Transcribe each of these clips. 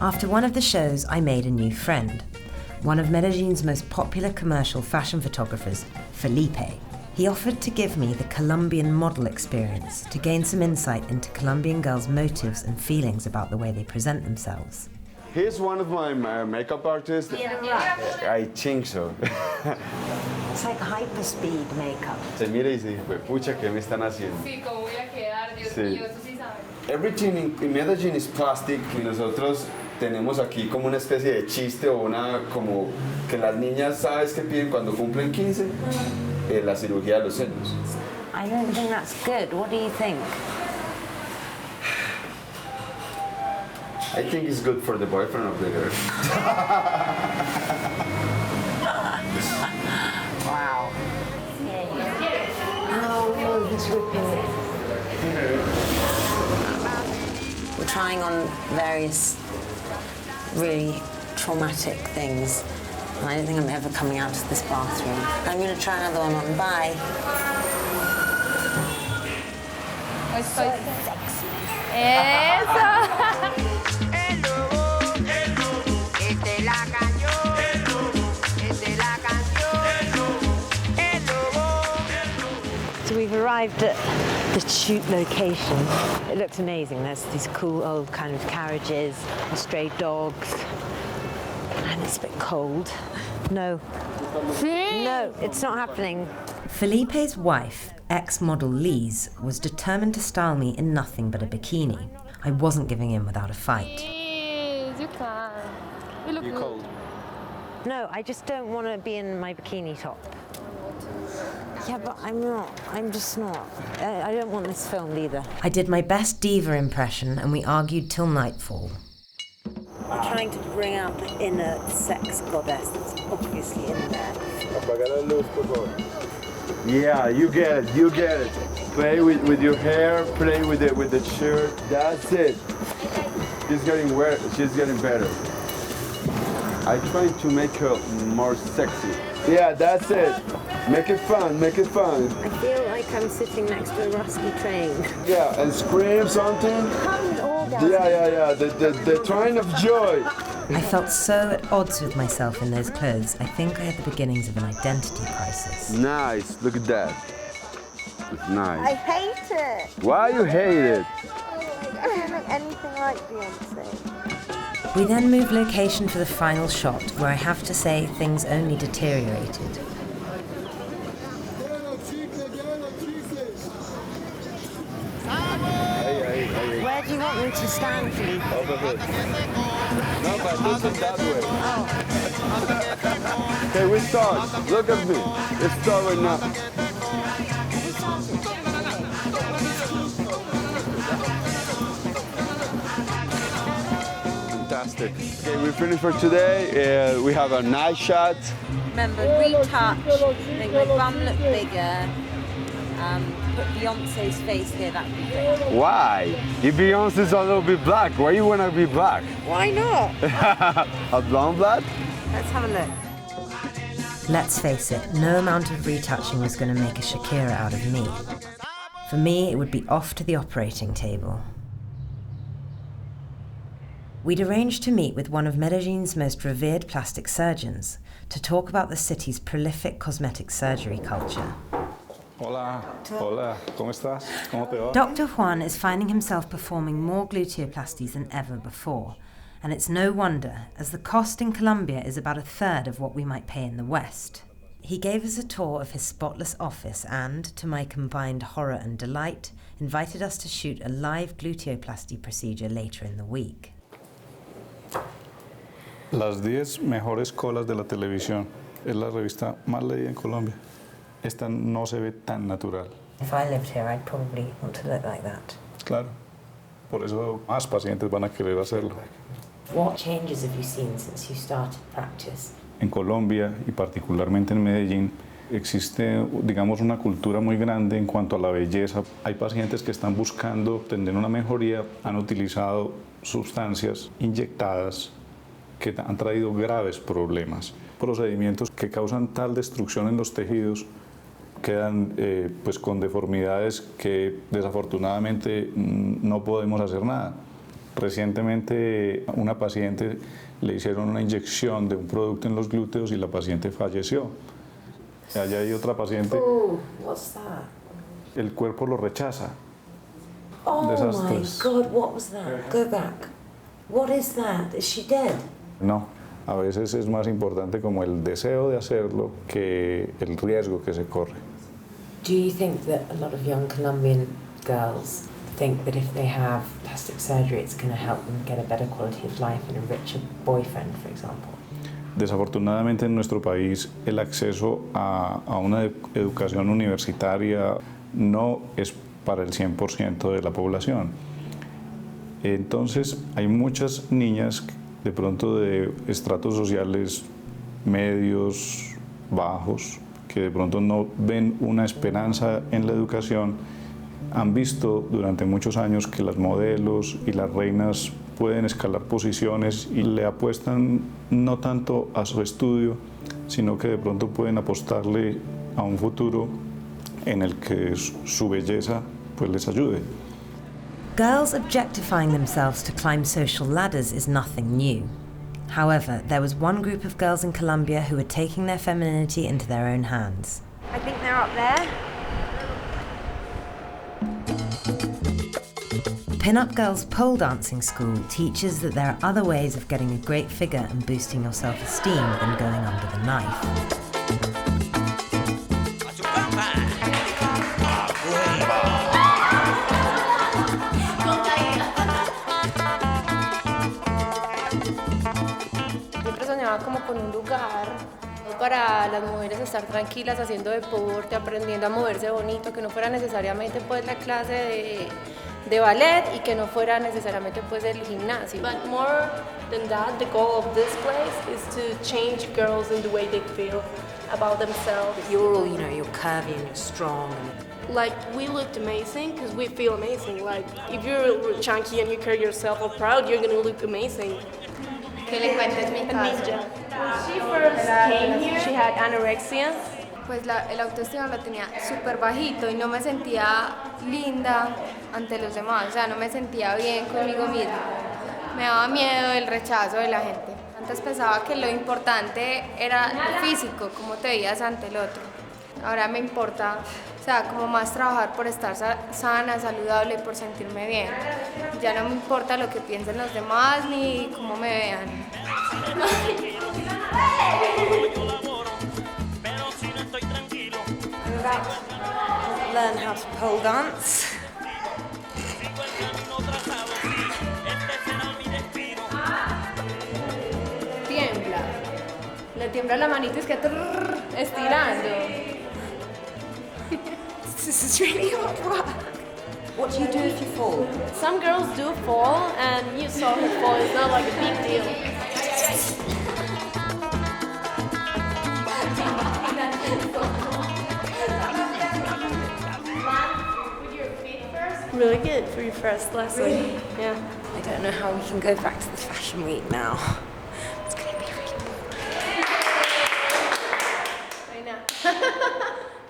After one of the shows, I made a new friend. One of Medellin's most popular commercial fashion photographers, Felipe. He offered to give me the Colombian model experience to gain some insight into Colombian girls' motives and feelings about the way they present themselves. He's one of my makeup artists. I think so. It's like hyper-speed makeup. Se mira y dice, pucha, ¿qué me están haciendo? Sí, ¿cómo voy a quedar? Dios mío, eso sí saben. Everything in Medellín is plastic y nosotros tenemos aquí como una especie de chiste o una como que las niñas, ¿sabes qué piden cuando cumplen 15? La cirugía de los senos. I don't think that's good. What do you think? I think it's good for the boyfriend of the girl. Wow. Oh, he's ripping it. We're trying on various really traumatic things. I don't think I'm ever coming out of this bathroom. I'm going to try another one on. Bye. Estoy sexy. ¡Eso! So we've arrived at the shoot location. It looks amazing. There's these cool old kind of carriages, stray dogs, and it's a bit cold. No. No, it's not happening. Felipe's wife, ex-model Lise, was determined to style me in nothing but a bikini. I wasn't giving in without a fight. Please, you can. You look good. Cold. No, I just don't want to be in my bikini top. Yeah, but I'm not. I'm just not. I don't want this filmed either. I did my best diva impression and we argued till nightfall. I'm trying to bring out the inner sex goddess that's obviously in there. Yeah, you get it, you get it. Play with your hair, play with the shirt. That's it. She's getting wet, she's getting better. I try to make her more sexy. Yeah, that's it. Make it fun, make it fun. I feel like I'm sitting next to a rusty train. Yeah, and scream something. Orgasm. Yeah, the train of joy. I felt so at odds with myself in those clothes. I think I had the beginnings of an identity crisis. Nice, look at that. It's nice. I hate it. Why you hate it? I don't look anything like Beyonce. We then moved location for the final shot, where I have to say things only deteriorated. Where do you want me to stand, Felipe? Over here. No, but listen that way. Oh. Okay, we start. Look at me. Let's start right now. Fantastic. Okay, we finished for today. We have a nice shot. Remember, retouch, make my bum look bigger, put Beyonce's face here, that would be great. Why? If Beyonce's a little bit black, why you wanna be black? Why not? A blonde black? Let's have a look. Let's face it, no amount of retouching was going to make a Shakira out of me. For me, it would be off to the operating table. We'd arranged to meet with one of Medellin's most revered plastic surgeons to talk about the city's prolific cosmetic surgery culture. Hola, hola, ¿cómo estás? ¿Cómo te va? Dr. Juan is finding himself performing more gluteoplasties than ever before, and it's no wonder, as the cost in Colombia is about a third of what we might pay in the West. He gave us a tour of his spotless office and, to my combined horror and delight, invited us to shoot a live gluteoplasty procedure later in the week. Las 10 mejores colas de la televisión. Es la revista más leída en Colombia. Esta no se ve tan natural. If I lived here, I'd probably want to look like that. Claro. Por eso más pacientes van a querer hacerlo. What changes have you seen since you started practice? En Colombia y particularmente en Medellín existe, digamos, una cultura muy grande en cuanto a la belleza. Hay pacientes que están buscando obtener una mejoría, han utilizado sustancias inyectadas que han traído graves problemas, procedimientos que causan tal destrucción en los tejidos que quedan pues con deformidades que desafortunadamente no podemos hacer nada. Recientemente a una paciente le hicieron una inyección de un producto en los glúteos y la paciente falleció. Allá hay otra paciente. Oh, what's that? El cuerpo lo rechaza. Oh my Desastres. God, what was that? Go back. What is that? Is she dead? No, a veces es más importante como el deseo de hacerlo que el riesgo que se corre. Do you think that a lot of young Colombian girls think that if they have plastic surgery it's going to help them get a better quality of life and a richer boyfriend, for example? Desafortunadamente en nuestro país el acceso a una educación universitaria no es para el 100% de la población. Entonces hay muchas niñas de pronto de estratos sociales medios, bajos, que de pronto no ven una esperanza en la educación. Han visto durante muchos años que las modelos y las reinas pueden escalar posiciones y le apuestan no tanto a su estudio, sino que de pronto pueden apostarle a un futuro en el que su belleza pues les ayude. Girls objectifying themselves to climb social ladders is nothing new. However, there was one group of girls in Colombia who were taking their femininity into their own hands. I think they're up there. Pin-Up Girls Pole Dancing School teaches that there are other ways of getting a great figure and boosting your self-esteem than going under the knife. Siempre soñaba como con un lugar para las mujeres estar tranquilas haciendo deporte, aprendiendo a moverse bonito, que no fuera necesariamente pues la clase de ballet y que no fuera necesariamente pues el gimnasio. But more than that, the goal of this place is to change girls in the way they feel about themselves. You're all, you're curvy and you're strong. Like, we looked amazing because we feel amazing. Like, if you're chunky and you carry yourself all proud, you're gonna look amazing. Que le cuentes mi caso. When she first came here, she had anorexia. Pues el autoestima lo tenía súper bajito y no me sentía linda ante los demás, o sea, no me sentía bien conmigo misma. Me daba miedo el rechazo de la gente. Antes pensaba que lo importante era lo físico, cómo te veías ante el otro. Ahora me importa, o sea, como más trabajar por estar sana, saludable, por sentirme bien. Ya no me importa lo que piensen los demás ni cómo me vean. Learn how to pole dance. Tiembla. Le tiembla la manita y es que estirando. This is really hard. What do you do if you fall? Some girls do fall, and you saw her fall. It's not like a big deal. Really good for your first lesson. Really? Yeah. I don't know how we can go back to the fashion week now. It's going to be really boring. Right now.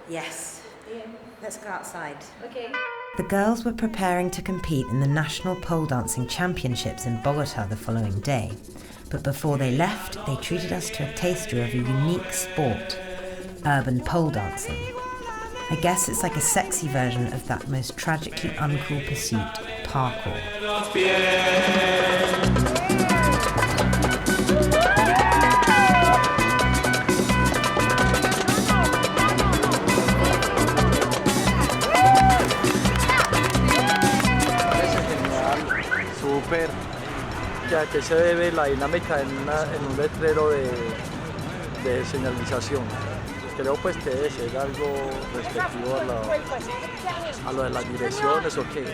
Yes. Yeah. Let's go outside. Okay. The girls were preparing to compete in the National Pole Dancing Championships in Bogota the following day. But before they left, they treated us to a taster of a unique sport, urban pole dancing. I guess it's like a sexy version of that most tragically uncool pursuit, parkour. Súper. ¿A qué se debe la dinámica en un letrero de señalización? Creo pues que debe ser algo respectivo a lo de las direcciones o qué.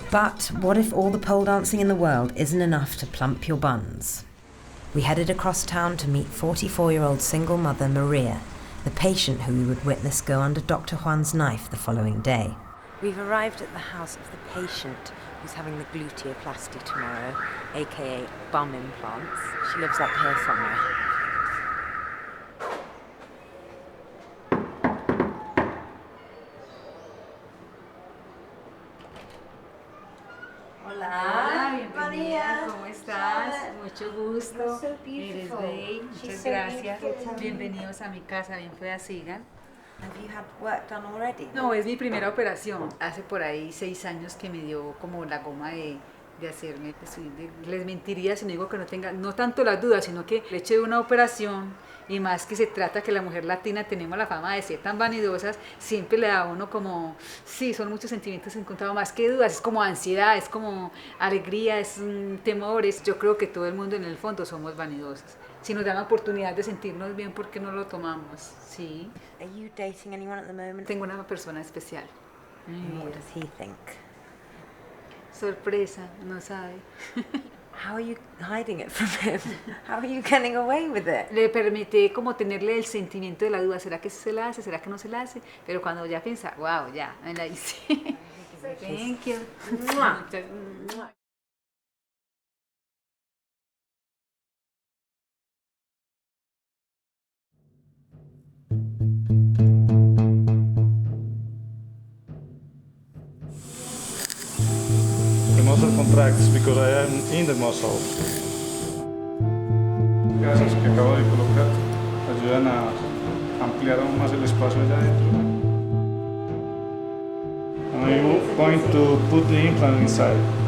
But what if all the pole dancing in the world isn't enough to plump your buns? We headed across town to meet 44-year-old single mother Maria, the patient who we would witness go under Dr. Juan's knife the following day. We've arrived at the house of the patient who's having the gluteoplasty tomorrow, aka bum implants. She lives up here somewhere. Hola, bienvenida, ¿cómo estás? Mucho gusto. So Eres beautiful. Bey, She's muchas so gracias. beautiful. Bienvenidos a mi casa, bien pueda sigan. Have you had work done already? No, es mi primera operación. Hace por ahí 6 años que me dio como la goma de hacerme. Les mentiría si no digo que no tenga, no tanto las dudas, sino que el hecho de una operación, y más que se trata que la mujer latina tenemos la fama de ser tan vanidosas, siempre le da a uno como, sí, son muchos sentimientos encontrados, más que dudas, es como ansiedad, es como alegría, es temores. Yo creo que todo el mundo en el fondo somos vanidosas. Si nos dan la oportunidad de sentirnos bien, ¿por qué no lo tomamos? Sí. Are you dating anyone at the moment? Tengo una persona especial. What does he think? Sorpresa, no sabe. How are you hiding it from him? How are you getting away with it? Le permití como tenerle el sentimiento de la duda, ¿será que se la hace? ¿Será que no se la hace? Pero cuando ya piensa, wow, ya, me la hice. Thank you. The muscle contracts because I am in the muscle. Gasas que acabo de colocar ayudan a ampliar aún más el espacio allá adentro. I'm going to put the implant inside.